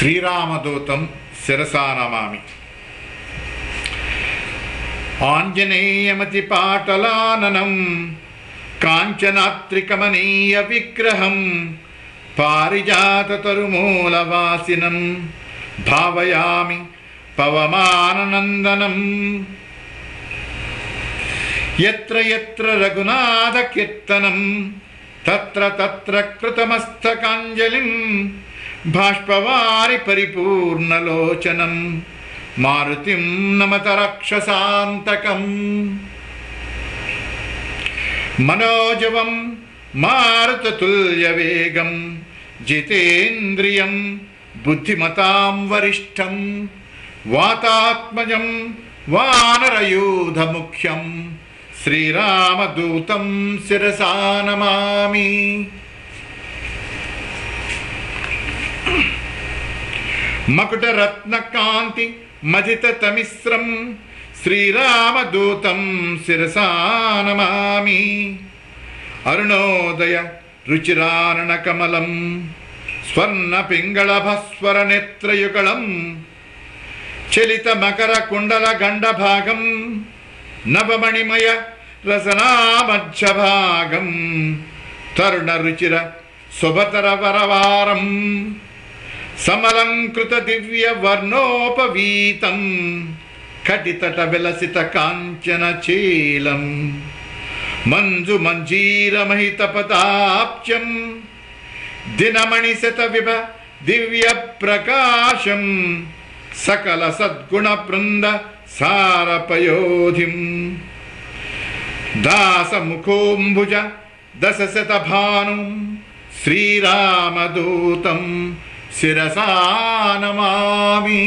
శ్రీరామదూతం శిరసా నమామి. ఆంజనేయమతి పాటలాననం కాంచనాత్రికమనీయ విగ్రహం పారిజాతతరుమూలవాసినం భావయామి పవమాననందనం. యత్ర యత్ర రఘునాథ కీర్తనం తత్ర తత్ర కృతమస్తకాంజలిం బాష్పవారి పరిపూర్ణలోచనం మారుతిం నమత రాక్షసాంతకం. మనోజవం మారుతతుల్యవేగం జితేంద్రియం బుద్ధిమతాం వరిష్టం వాతాత్మజం వానరయూధముఖ్యం శ్రీరామదూతం శిరసా నమామి. మకుటరత్నకాంతి మజితతమిశ్రం శ్రీరామదూతం శిరసా నమామి. అరుణోదయ రుచిరారణకమలం స్వర్ణపింగళభస్వరనేత్రయుగళం చలిత మకర కుండల గండభాగం నవమణిమయ రసనామధ్యభాగం తరుణ రుచిర శుభతర వరవారం సమలంకృత దివ్య వర్ణోపవీతం కటితట విలసిత కాంచన చీలం మంజు మంజీరమహిత పదాబ్జం దినమణి శత విభ దివ్య ప్రకాశం సకల సద్గుణ బృంద సారపయోధిం దాసముఖోంభుజ దశశత భాను శ్రీరామదూతం శిరసా నమామి.